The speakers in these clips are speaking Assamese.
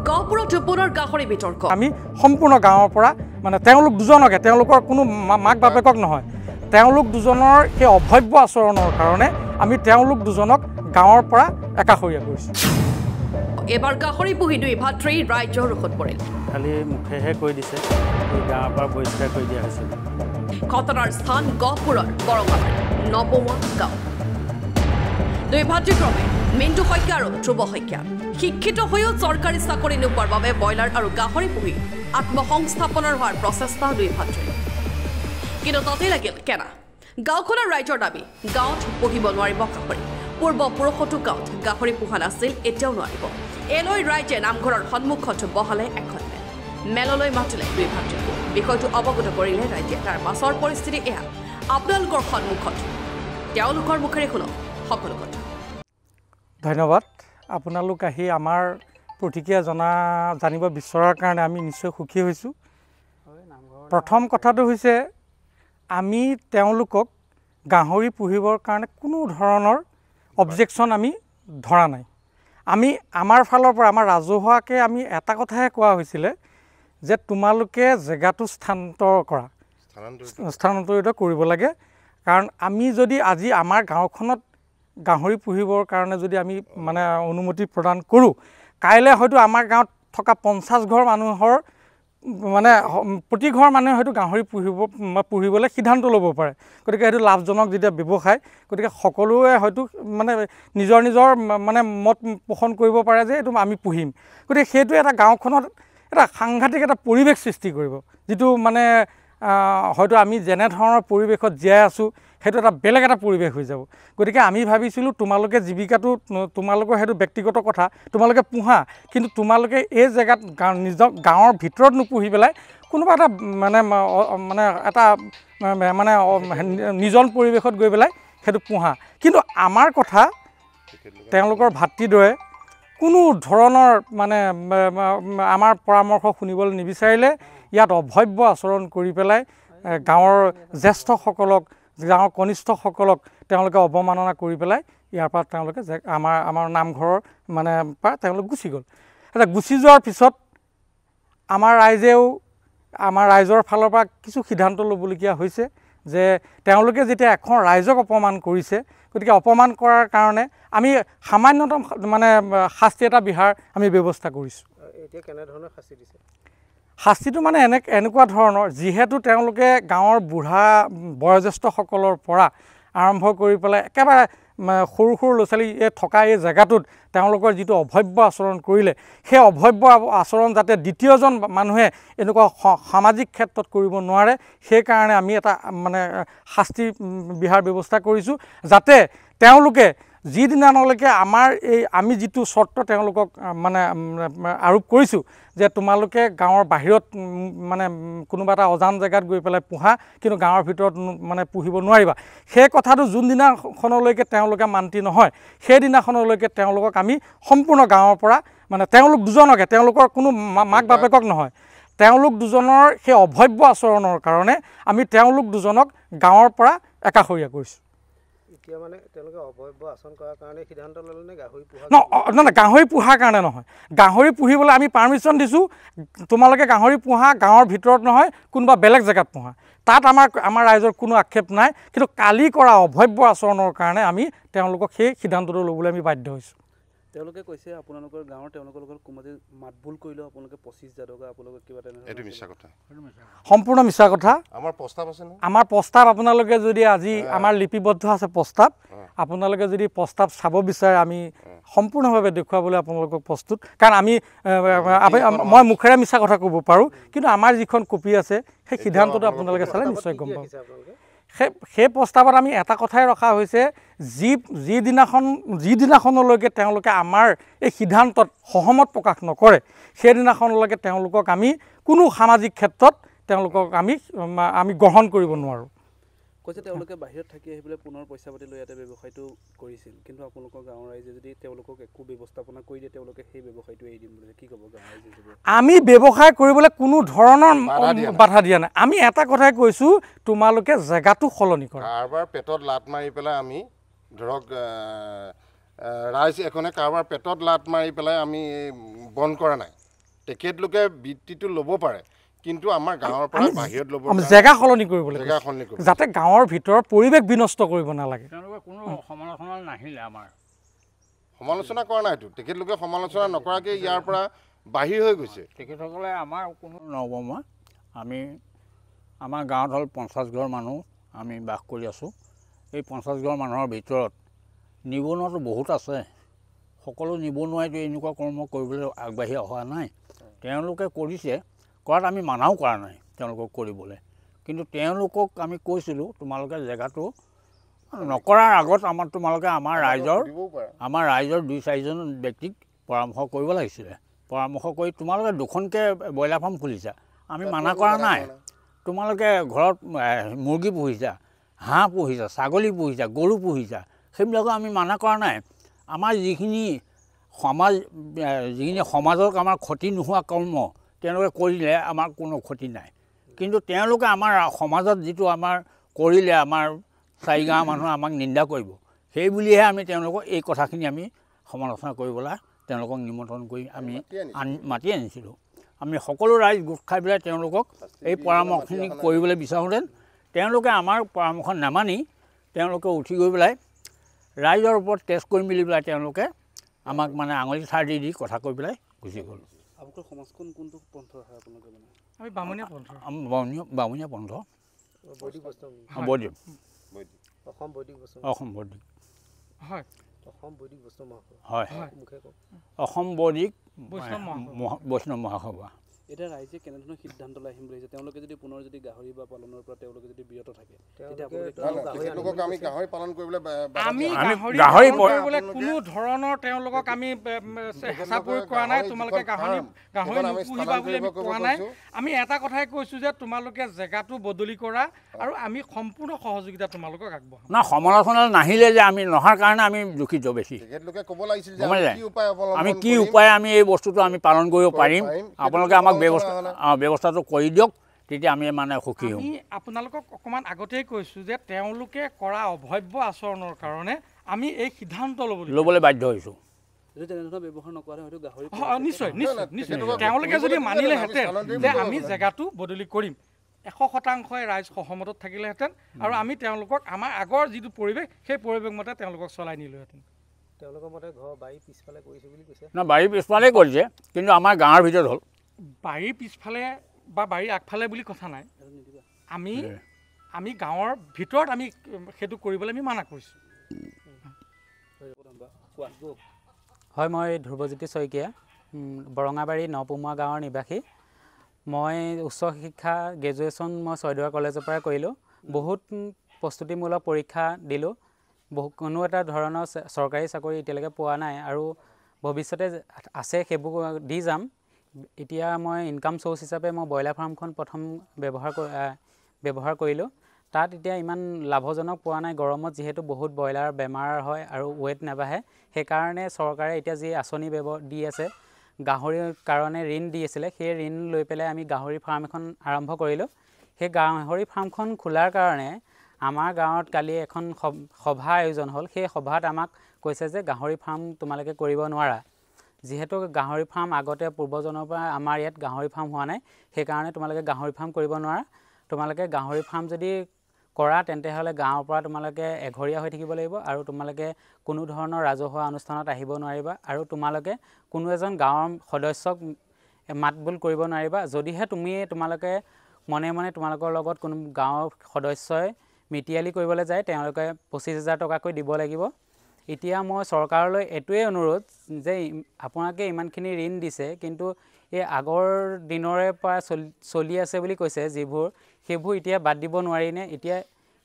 গহপুৰত পুনৰ গাহৰি বিতৰ্ক আমি সম্পূৰ্ণ গাঁৱৰ পৰা মানে তেওঁলোক দুজনকে তেওঁলোকৰ কোনো মাক বাপেকক নহয় তেওঁলোক দুজনৰ সেই অভব্য আচৰণৰ কাৰণে আমি তেওঁলোক দুজনক গাঁৱৰ পৰা একাষৰীয়া কৰিছোঁ এবাৰ গাহৰি পুহি দুই ভাতৃ ৰাজ্যৰ ৰোষত পৰিল খালি মুখেহে কৈ দিছে গাঁৱৰ পৰা বহিষ্কাৰ কৰি দিয়া হৈছে ঘটনাৰ স্থান গহপুৰৰ বৰঙাবাৰী নবমা গাঁও দুই ভাতৃক্ৰমে মিণ্টু শইকীয়া আৰু ধ্ৰুৱ শইকীয়া শিক্ষিত হৈও চৰকাৰী চাকৰি নোপোৱাৰ বাবে ব্ৰইলাৰ আৰু গাহৰি পুহি আত্মসংস্থাপনৰ হোৱাৰ প্ৰচেষ্টা দুই ভাতৃৰ কিন্তু তাতেই লাগিল কেনা গাঁওখনৰ ৰাইজৰ দাবী গাঁৱত পুহিব নোৱাৰিব গাহৰি পূৰ্বপুৰুষতো গাঁৱত গাহৰি পোহা নাছিল এতিয়াও নোৱাৰিব এলৈ ৰাইজে নামঘৰৰ সন্মুখত বহালে এখন মেললৈ মাতিলে দুই ভাতৃক বিষয়টো অৱগত কৰিলে ৰাইজে তাৰ পাছৰ পৰিস্থিতি এয়া আপোনালোকৰ সন্মুখত তেওঁলোকৰ মুখেৰে শুনক সকলো কথা ধন্যবাদ আপোনালোক আহি আমাৰ প্ৰতিক্ৰিয়া জানিব বিচৰাৰ কাৰণে আমি নিশ্চয় সুখী হৈছোঁ প্ৰথম কথাটো হৈছে আমি তেওঁলোকক গাহৰি পুহিবৰ কাৰণে কোনো ধৰণৰ অবজেকশ্যন আমি ধৰা নাই আমি আমাৰ ফালৰ পৰা আমাৰ ৰাজহুৱাকে আমি এটা কথাহে কোৱা হৈছিলে যে তোমালোকে জেগাটো স্থানান্তৰিত কৰিব লাগে কাৰণ আমি যদি আজি আমাৰ গাঁওখনত গাহৰি পুহিবৰ কাৰণে যদি আমি মানে অনুমতি প্ৰদান কৰোঁ কাইলৈ হয়তো আমাৰ গাঁৱত থকা 50 ঘৰ মানুহৰ মানে প্ৰতি ঘৰ মানুহে হয়তো গাহৰি পুহিবলৈ সিদ্ধান্ত ল'ব পাৰে গতিকে সেইটো লাভজনক যেতিয়া ব্যৱসায় গতিকে সকলোৱে হয়তো মানে নিজৰ মানে মত পোষণ কৰিব পাৰে যে এইটো আমি পুহিম গতিকে সেইটো এটা গাঁওখনত এটা সাংঘাতিক এটা পৰিৱেশ সৃষ্টি কৰিব যিটো মানে হয়তো আমি যেনে ধৰণৰ পৰিৱেশত জীয়াই আছোঁ সেইটো এটা বেলেগ এটা পৰিৱেশ হৈ যাব গতিকে আমি ভাবিছিলোঁ তোমালোকে জীৱিকাটো তোমালোকৰ সেইটো ব্যক্তিগত কথা তোমালোকে পোহা কিন্তু তোমালোকে এই জেগাত নিজৰ গাঁৱৰ ভিতৰত নুপুহি পেলাই কোনোবা এটা মানে এটা মানে নিজন পৰিৱেশত গৈ পেলাই সেইটো পোহা কিন্তু আমাৰ কথা তেওঁলোকৰ ভাতৃদ্বয়ে কোনো ধৰণৰ মানে আমাৰ পৰামৰ্শ শুনিবলৈ নিবিচাৰিলে ইয়াত অভব্য আচৰণ কৰি পেলাই গাঁৱৰ জ্যেষ্ঠসকলক গাঁৱৰ কনিষ্ঠসকলক তেওঁলোকে অৱমাননা কৰি পেলাই ইয়াৰ পৰা তেওঁলোকে আমাৰ নামঘৰৰ মানে পৰা তেওঁলোক গুচি গ'ল এটা গুচি যোৱাৰ পিছত আমাৰ ৰাইজৰ ফালৰ পৰা কিছু সিদ্ধান্ত ল'বলগীয়া হৈছে যে তেওঁলোকে যেতিয়া এখন ৰাইজক অপমান কৰিছে গতিকে অপমান কৰাৰ কাৰণে আমি সামান্যতম মানে শাস্তি এটা বিহাৰ আমি ব্যৱস্থা কৰিছোঁ এতিয়া কেনে ধৰণৰ শাস্তি দিছে শাস্তিটো মানে এনেকুৱা ধৰণৰ যিহেতু তেওঁলোকে গাঁৱৰ বুঢ়া বয়োজ্যেষ্ঠসকলৰ পৰা আৰম্ভ কৰি পেলাই একেবাৰে সৰু সৰু ল'ৰা ছোৱালী থকা এই জেগাটোত তেওঁলোকৰ যিটো অভব্য আচৰণ কৰিলে সেই অভব্য আচৰণ যাতে দ্বিতীয়জন মানুহে এনেকুৱা সামাজিক ক্ষেত্ৰত কৰিব নোৱাৰে সেইকাৰণে আমি এটা মানে শাস্তি বিহাৰ ব্যৱস্থা কৰিছোঁ যাতে তেওঁলোকে যিদিনালৈকে আমাৰ এই আমি যিটো চৰ্ত তেওঁলোকক মানে আৰোপ কৰিছোঁ যে তোমালোকে গাঁৱৰ বাহিৰত মানে কোনোবা এটা অজান জেগাত গৈ পেলাই পোহা কিন্তু গাঁৱৰ ভিতৰত মানে পুহিব নোৱাৰিবা সেই কথাটো যোনদিনাখনলৈকে তেওঁলোকে মান্তি নহয় সেইদিনাখনলৈকে তেওঁলোকক আমি সম্পূৰ্ণ গাঁৱৰ পৰা মানে তেওঁলোক দুজনকে তেওঁলোকৰ কোনো মাক বাপেকক নহয় তেওঁলোক দুজনৰ সেই অভব্য আচৰণৰ কাৰণে আমি তেওঁলোক দুজনক গাঁৱৰ পৰা একাষৰীয়া কৰিছোঁ এতিয়া মানে তেওঁলোকে অভব্য আচৰণ কৰাৰ কাৰণে সিদ্ধান্ত ল'লে নে গাহৰি পোহা নহয় গাহৰি পোহাৰ কাৰণে নহয় গাহৰি পুহিবলৈ আমি পাৰ্মিশ্যন দিছোঁ তোমালোকে গাহৰি পোহা গাঁৱৰ ভিতৰত নহয় কোনোবা বেলেগ জেগাত পোহা তাত আমাৰ ৰাইজৰ কোনো আক্ষেপ নাই কিন্তু কালি কৰা অভব্য আচৰণৰ কাৰণে আমি তেওঁলোকক সেই সিদ্ধান্তটো ল'বলৈ আমি বাধ্য হৈছোঁ তেওঁলোকে কৈছে আপোনালোকৰ গাঁৱৰ তেওঁলোকৰ লগত কোনোবাই মাতবোল কৰিলেও আপোনালোকে 25,000 টকা আপোনালোকে কিবা এইটো মিছা কথা সম্পূৰ্ণ মিছা কথা আমাৰ প্ৰস্তাৱ আছে ন আমাৰ প্ৰস্তাৱ আপোনালোকে যদি আজি আমাৰ লিপিবদ্ধ আছে প্ৰস্তাৱ আপোনালোকে যদি প্ৰস্তাৱ চাব বিচাৰে আমি সম্পূৰ্ণভাৱে দেখুৱাবলৈ আপোনালোকক প্ৰস্তুত কাৰণ মই মুখেৰে মিছা কথা ক'ব পাৰোঁ কিন্তু আমাৰ যিখন কপি আছে সেই সিদ্ধান্তটো আপোনালোকে চালে নিশ্চয় গম পাব সেই প্ৰস্তাৱত আমি এটা কথাই ৰখা হৈছে যিদিনাখনলৈকে তেওঁলোকে আমাৰ এই সিদ্ধান্তত সহমত প্ৰকাশ নকৰে সেইদিনাখনলৈকে তেওঁলোকক আমি কোনো সামাজিক ক্ষেত্ৰত তেওঁলোকক আমি গ্ৰহণ কৰিব নোৱাৰোঁ কৈছে তেওঁলোকে বাহিৰত থাকি আহি পেলাই পুনৰ পইচা পাতি লৈ ইয়াতে ব্যৱসায়টো কৰিছিল কিন্তু আপোনালোকৰ গাঁৱৰ ৰাইজে যদি তেওঁলোকক একো ব্যৱস্থাপনা কৰি দিয়ে তেওঁলোকে সেই ব্যৱসায়টো এৰি দিম বুলি কি ক'ব গাঁৱৰ ৰাইজে আমি ব্যৱসায় কৰিবলৈ কোনো ধৰণৰ বাধা দিয়া নাই আমি এটা কথাই কৈছোঁ তোমালোকে জেগাটো সলনি কৰা কাৰোবাৰ পেটত লাত মাৰি পেলাই আমি ধৰক ৰাইজ এখনে কাৰোবাৰ পেটত লাত মাৰি পেলাই আমি বন্ধ কৰা নাই তেখেতলোকে বৃত্তিটো ল'ব পাৰে কিন্তু আমাৰ গাঁৱৰ পৰা বাহিৰত ল'ব জেগা সলনি কৰিব লাগিব জেগা সলনি কৰিব যাতে গাঁৱৰ ভিতৰৰ পৰিৱেশ বিনষ্ট কৰিব নালাগে তেওঁলোকে কোনো সমালোচনা নাহিলে আমাৰ সমালোচনা কৰা নাইতো তেখেতলোকে সমালোচনা নকৰাকৈ ইয়াৰ পৰা বাহিৰ হৈ গৈছে তেখেতসকলে আমাৰ কোনো নবমা আমি আমাৰ গাঁৱত হ'ল 50 ঘৰ মানুহ আমি বাস কৰি আছোঁ এই 50 ঘৰ মানুহৰ ভিতৰত নিবনুৱাটো বহুত আছে সকলো নিবনুৱাইতো এনেকুৱা কৰ্ম কৰিবলৈ আগবাঢ়ি অহা নাই তেওঁলোকে কৰিছে কৰাত আমি মানাও কৰা নাই তেওঁলোকক কৰিবলৈ কিন্তু তেওঁলোকক আমি কৈছিলোঁ তোমালোকে জেগাটো নকৰাৰ আগত তোমালোকে আমাৰ ৰাইজৰ 2-4জন ব্যক্তিক পৰামৰ্শ কৰিব লাগিছিলে পৰামৰ্শ কৰি তোমালোকে দুখনকৈ ব্ৰইলাৰ ফাৰ্ম খুলিছা আমি মানা কৰা নাই তোমালোকে ঘৰত মুৰ্গী পুহিছা হাঁহ পুহিছা ছাগলী পুহিছা গৰু পুহিছা সেইবিলাকো আমি মানা কৰা নাই আমাৰ যিখিনি সমাজক আমাৰ ক্ষতি নোহোৱা কৰ্ম তেওঁলোকে কৰিলে আমাৰ কোনো ক্ষতি নাই কিন্তু তেওঁলোকে আমাৰ সমাজত যিটো আমাৰ কৰিলে আমাৰ চাৰিগাঁৱৰ মানুহে আমাক নিন্দা কৰিব সেই বুলিহে আমি তেওঁলোকক এই কথাখিনি আমি সমালোচনা কৰিবলৈ তেওঁলোকক নিমন্ত্ৰণ কৰি আমি মাতি আনিছিলোঁ আমি সকলো ৰাইজ গোট খাই পেলাই তেওঁলোকক এই পৰামৰ্শখিনি কৰিবলৈ বিচাৰোঁতেন তেওঁলোকে আমাৰ পৰামৰ্শ নামানি তেওঁলোকে উঠি গৈ পেলাই ৰাইজৰ ওপৰত টেষ্ট কৰি মেলি পেলাই তেওঁলোকে আমাক মানে আঙুলি ঠাৰ দি কথা কৈ পেলাই গুচি গ'ল আপোনালোকৰ সমাজখন কোনটো পন্থৰ হয় আপোনালোকে মানে আমি বামুণীয়া পন্থ বামুণীয়া পন্থ অসম বৈদিক হয় হয় অসম বৈদিক বৈষ্ণৱ মহাসভা এতিয়া ৰাইজে কেনেধৰণৰ সিদ্ধান্ত লৈ আহিম বুলি ভাবিছে তেওঁলোকে যদি পুনৰ যদি গাহৰি বা পালনৰ পৰা তেওঁলোকে যদি বিৰত থাকে তেখেতলোকক আমি গাহৰি পালন কৰিবলৈ আমি গাহৰি কৰিবলৈ কোনো ধৰণৰ তেওঁলোকক আমি হেঁচা প্ৰয়োগ কৰা নাই তোমালোকে গাহৰি নুপুহিবা বুলি আমি কোৱা নাই আমি এটা কথাই কৈছোঁ যে তোমালোকে জেগাটো বদলি কৰা আৰু আমি সম্পূৰ্ণ সহযোগিতা তোমালোকক আগবঢ়াম না সমালোচনা নাহিলে যে আমি নহাৰ কাৰণে আমি দুখিত বেছি তেখেতলোকে ক'ব লাগিছিল যে আমি কি উপায় আমি এই বস্তুটো আমি পালন কৰিব পাৰিম আপোনালোকে আমাক ব্যৱস্থাটো কৰি দিয়ক তেতিয়া আমি মানে সুখী হ'ম আমি আপোনালোকক অকণমান আগতেই কৈছোঁ যে তেওঁলোকে কৰা অভব্য আচৰণৰ কাৰণে আমি এই সিদ্ধান্ত ল'বলৈ বাধ্য হৈছোঁ নিশ্চয় তেওঁলোকে যদি মানিলেহেঁতেন যে আমি জেগাটো বদলি কৰিম 100% ৰাইজ সহমতত থাকিলেহেঁতেন আৰু আমি তেওঁলোকক আমাৰ আগৰ যিটো পৰিৱেশ সেই পৰিৱেশ মতে তেওঁলোকক চলাই নিলোহেঁতেন তেওঁলোকৰ মতে ঘৰ বাৰী পিছফালে কৰিছে বুলি কৈছে না বাৰী পিছফালে কৰিছে কিন্তু আমাৰ গাঁৱৰ ভিতৰত হ'ল বাৰীৰ পিছফালে বা বাৰীৰ আগফালে বুলি কথা নাই আমি গাঁৱৰ ভিতৰত আমি সেইটো কৰিবলৈ আমি মানা কৰিছোঁ হয় মই ধ্ৰুৱজ্যোতি শইকীয়া বৰঙাবাৰী নপুমুৱা গাঁৱৰ নিবাসী মই উচ্চ শিক্ষা গ্ৰেজুৱেশ্যন মই ছয়দুৱাৰ কলেজৰ পৰা কৰিলোঁ বহুত প্ৰস্তুতিমূলক পৰীক্ষা দিলোঁ কোনো এটা ধৰণৰ চৰকাৰী চাকৰি এতিয়ালৈকে পোৱা নাই আৰু ভৱিষ্যতে আছে সেইবোৰ দি যাম এতিয়া মই ইনকাম চ'ৰ্চ হিচাপে মই ব্ৰইলাৰ ফাৰ্মখন প্ৰথম ব্যৱহাৰ কৰিলোঁ তাত এতিয়া ইমান লাভজনক পোৱা নাই গৰমত যিহেতু বহুত ব্ৰইলাৰ বেমাৰ হয় আৰু ৱেট নাবাঢ়ে সেইকাৰণে চৰকাৰে এতিয়া যি আঁচনি দি আছে গাহৰিৰ কাৰণে ঋণ দি আছিলে সেই ঋণ লৈ পেলাই আমি গাহৰি ফাৰ্ম এখন আৰম্ভ কৰিলোঁ সেই গাহৰি ফাৰ্মখন খোলাৰ কাৰণে আমাৰ গাঁৱত কালি এখন সভা আয়োজন হ'ল সেই সভাত আমাক কৈছে যে গাহৰি ফাৰ্ম তোমালোকে কৰিব নোৱাৰা যিহেতু গাহৰি ফাৰ্ম আগতে পূৰ্বজনৰ পৰা আমাৰ ইয়াত গাহৰি ফাৰ্ম হোৱা নাই সেইকাৰণে তোমালোকে গাহৰি ফাৰ্ম কৰিব নোৱাৰা তোমালোকে গাহৰি ফাৰ্ম যদি কৰা তেন্তে হ'লে গাঁৱৰ পৰা তোমালোকে এঘৰীয়া হৈ থাকিব লাগিব আৰু তোমালোকে কোনো ধৰণৰ ৰাজহুৱা অনুষ্ঠানত আহিব নোৱাৰিবা আৰু তোমালোকে কোনো এজন গাঁৱৰ সদস্যক মাতবোল কৰিব নোৱাৰিবা যদিহে তোমালোকে মনে মনে তোমালোকৰ লগত কোনো গাঁৱৰ সদস্যই মিটিয়ালি কৰিবলৈ যায় তেওঁলোকে 25,000 টকাকৈ দিব লাগিব এতিয়া মই চৰকাৰলৈ এইটোৱে অনুৰোধ যে আপোনালোকে ইমানখিনি ঋণ দিছে কিন্তু এই আগৰ দিনৰে পৰা চলি আছে বুলি কৈছে সেইবোৰ এতিয়া বাদ দিব নোৱাৰিনে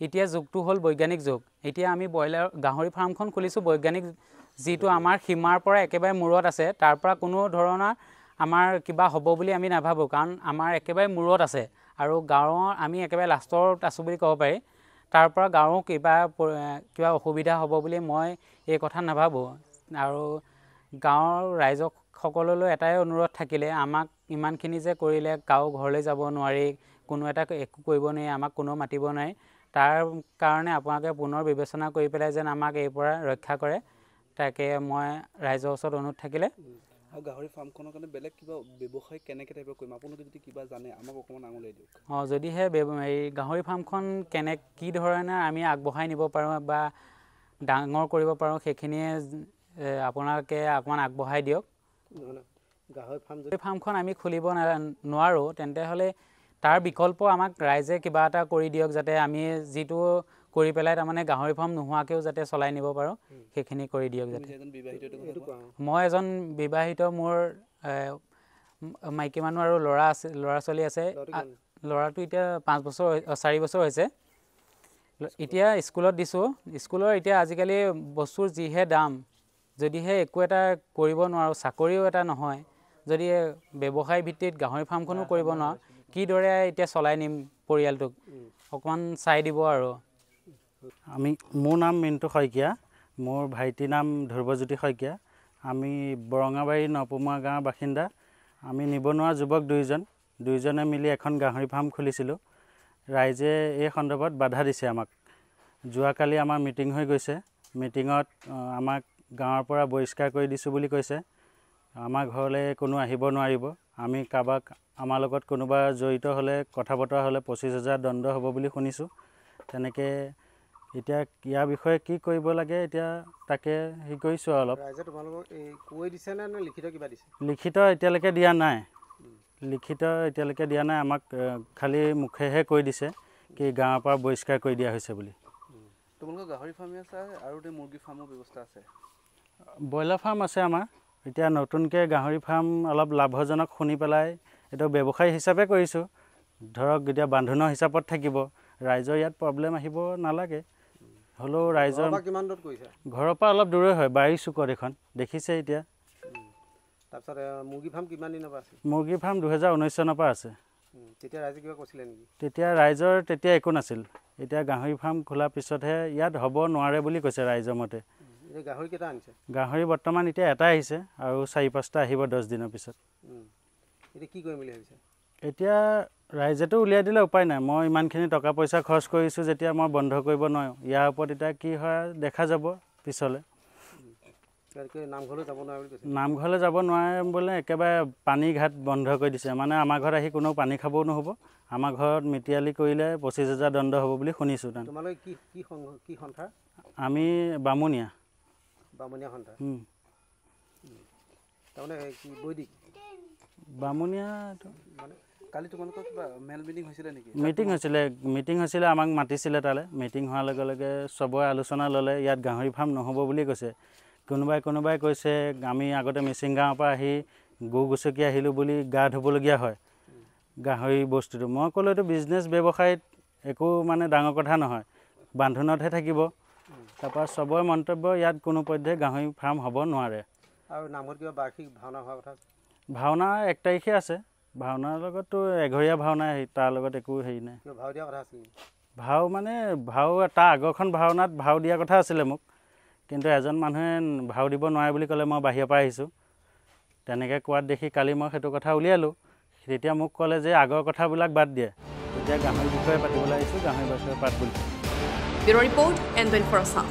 এতিয়া যুগটো হ'ল বৈজ্ঞানিক যুগ এতিয়া আমি গাহৰি ফাৰ্মখন খুলিছোঁ বৈজ্ঞানিক যিটো আমাৰ সীমাৰ পৰা একেবাৰে মূৰত আছে তাৰ পৰা কোনো ধৰণৰ আমাৰ কিবা হ'ব বুলি আমি নাভাবোঁ কাৰণ আমাৰ একেবাৰে মূৰত আছে আৰু গাঁৱৰ আমি একেবাৰে লাষ্টত আছোঁ বুলি ক'ব পাৰি তাৰ পৰা গাঁৱৰ কিবা অসুবিধা হ'ব বুলি মই এই কথা নাভাবোঁ আৰু গাঁৱৰ ৰাইজক সকলোলৈ এটাই অনুৰোধ থাকিলে আমাক ইমানখিনি যে কৰিলে কাৰো ঘৰলৈ যাব নোৱাৰি কোনো এটা একো কৰিব নোৱাৰি আমাক কোনো মাতিব নোৱাৰি তাৰ কাৰণে আপোনালোকে পুনৰ বিবেচনা কৰি পেলাই যেন আমাক এই পৰা ৰক্ষা কৰে তাকে মই ৰাইজৰ ওচৰত অনুৰোধ থাকিলে আৰু গাহৰি ফাৰ্মখনৰ কাৰণে বেলেগ কিবা ব্যৱসায় কেনেকৈ টাইপৰ কৰিম আপোনালোকে যদি কিবা জানে আমাক অকণমান আঙুলিয়াই দিয়ক। যদিহে এই গাহৰি ফাৰ্মখন কি ধৰণে আমি আগবঢ়াই নিব পাৰোঁ বা ডাঙৰ কৰিব পাৰোঁ সেইখিনিয়ে আপোনালোকে অকণমান আগবঢ়াই দিয়ক। গাহৰি ফাৰ্মখন আমি খুলিব নোৱাৰোঁ তেন্তে হ'লে তাৰ বিকল্প আমাক ৰাইজে কিবা এটা কৰি দিয়ক, যাতে আমি যিটো কৰি পেলাই তাৰমানে গাহৰি ফাৰ্ম নোহোৱাকৈও যাতে চলাই নিব পাৰোঁ সেইখিনি কৰি দিয়ক। যাতে মই এজন বিবাহিত, মোৰ মাইকী মানুহ আৰু ল'ৰা ছোৱালী আছে। ল'ৰাটো এতিয়া 4 বছৰ হৈছে। এতিয়া স্কুলত দিছোঁ। স্কুলৰ এতিয়া আজিকালি বস্তুৰ যিহে দাম, যদিহে একো এটা কৰিব নোৱাৰোঁ, চাকৰিও এটা নহয়, যদি ব্যৱসায় ভিত্তিত গাহৰি ফাৰ্মখনো কৰিব নোৱাৰোঁ, কিদৰে এতিয়া চলাই নিম পৰিয়ালটোক, অকণমান চাই দিব আৰু। মোৰ নাম মিণ্টু শইকীয়া, মোৰ ভাইটিৰ নাম ধ্ৰুৱজ্যোতি শইকীয়া। আমি বৰঙাবাৰী নপুমা গাঁৱৰ বাসিন্দা। আমি নিবনুৱা যুৱক দুইজনে মিলি এখন গাহৰি ফাৰ্ম খুলিছিলোঁ। ৰাইজে এই সন্দৰ্ভত বাধা দিছে আমাক। যোৱাকালি আমাৰ মিটিং হৈ গৈছে। মিটিঙত আমাক গাঁৱৰ পৰা বহিষ্কাৰ কৰি দিছোঁ বুলি কৈছে। আমাৰ ঘৰলৈ কোনো আহিব নোৱাৰিব। আমি কাৰোবাক আমাৰ লগত কোনোবা জড়িত হ'লে, কথা বতৰা হ'লে 25,000 দণ্ড হ'ব বুলি শুনিছোঁ। তেনেকৈ এতিয়া ইয়াৰ বিষয়ে কি কৰিব লাগে এতিয়া তাকে হেৰি কৰিছোঁ অলপ। ৰাইজে তোমালোকক কৈ দিছে নে লিখিত কিবা দিছে? লিখিত এতিয়ালৈকে দিয়া নাই। আমাক খালি মুখেহে কৈ দিছে কি গাঁৱৰ পৰা বহিষ্কাৰ কৰি দিয়া হৈছে বুলি। তোমালোকৰ গাহৰি ফাৰ্মে আছে আৰু মুৰ্গী ফাৰ্মৰ ব্যৱস্থা আছে? ব্ৰইলাৰ ফাৰ্ম আছে আমাৰ। এতিয়া নতুনকৈ গাহৰি ফাৰ্ম অলপ লাভজনক শুনি পেলাই এইটো ব্যৱসায় হিচাপে কৰিছোঁ। ধৰক এতিয়া বান্ধোনৰ হিচাপত থাকিব, ৰাইজৰ ইয়াত প্ৰব্লেম আহিব নালাগে। হ'লেও ৰাইজৰ কিমান দূৰত কৰিছে? ঘৰৰ পৰা অলপ দূৰৈ হয়, বাৰী চুকত এখন দেখিছে এতিয়া। তাৰপিছত মুৰ্গী ফাৰ্ম কিমান দিনৰ পৰা আছে? মুৰ্গী ফাৰ্ম 2019 চনৰ পৰা আছে। তেতিয়া ৰাইজে কিবা কৈছিলে নেকি? তেতিয়া ৰাইজৰ একো নাছিল। এতিয়া গাহৰি ফাৰ্ম খোলাৰ পিছতহে ইয়াত হ'ব নোৱাৰে বুলি কৈছে ৰাইজৰ মতে। গাহৰি কেইটা আনিছে? গাহৰি বৰ্তমান এতিয়া এটা আহিছে আৰু 4-5টা আহিব 10 দিনৰ পিছত। এতিয়া কি কৰিম বুলি ভাবিছে? এতিয়া ৰাইজেতো উলিয়াই দিলে উপায় নাই। মই ইমানখিনি টকা পইচা খৰচ কৰিছোঁ যেতিয়া মই বন্ধ কৰিব নোৱাৰোঁ। ইয়াৰ ওপৰত এতিয়া কি হয় দেখা যাব পিছলৈ। নামঘৰলৈ যাব নোৱাৰে বুলি কৈছে? নামঘৰলৈ যাব নোৱাৰে বোলে, একেবাৰে পানী ঘাট বন্ধ কৰি দিছে। মানে আমাৰ ঘৰত আহি কোনো পানী খাবও নহ'ব। আমাৰ ঘৰত মিতিয়ালি কৰিলে 25,000 দণ্ড হ'ব বুলি শুনিছোঁ। তোমালোকে কি সন্থা? আমি বামুণীয়া সন্থা। তাৰমানে কি বৈদিক? বামুণীয়া মানে কালি তোমালোকৰ কিবা মেল মিটিং হৈছিলে নেকি? মিটিং হৈছিলে, আমাক মাতিছিলে তালৈ। মিটিং হোৱাৰ লগে লগে চবৰে আলোচনা ল'লে, ইয়াত গাহৰি ফাৰ্ম নহ'ব বুলি কৈছে। কোনোবাই কৈছে আমি আগতে মিচিং গাঁৱৰ পৰা আহি গৰু গছকি আহিলোঁ বুলি গা ধুবলগীয়া হয় গাহৰি বস্তুটো। মই ক'লোঁ এইটো বিজনেছ ব্যৱসায়ত একো মানে ডাঙৰ কথা নহয়, বান্ধোনতহে থাকিব। তাৰপৰা চবৰে মন্তব্য ইয়াত কোনো পধ্যে গাহৰি ফাৰ্ম হ'ব নোৱাৰে। আৰু নামত কিবা বাৰ্ষিক ভাওনা হোৱাৰ কথা? ভাওনা 1 তাৰিখে আছে। ভাওনাৰ লগততো এঘৰীয়া ভাওনা, তাৰ লগত একো হেৰি নাই। ভাও দিয়া কথা আছিল? ভাও তাৰ আগৰখন ভাওনাত ভাও দিয়া কথা আছিলে মোক, কিন্তু এজন মানুহে ভাও দিব নোৱাৰে বুলি ক'লে। মই বাহিৰৰ পৰা আহিছোঁ, তেনেকৈ কোৱাত দেখি কালি মই সেইটো কথা উলিয়ালোঁ। তেতিয়া মোক ক'লে যে আগৰ কথাবিলাক বাদ দিয়ে, তেতিয়া গাহৰি বিষয়ে পাতিবলৈ আহিছোঁ, গাহৰি বিষয়ে পাত বুলি। Bureau' report, N24 Assam.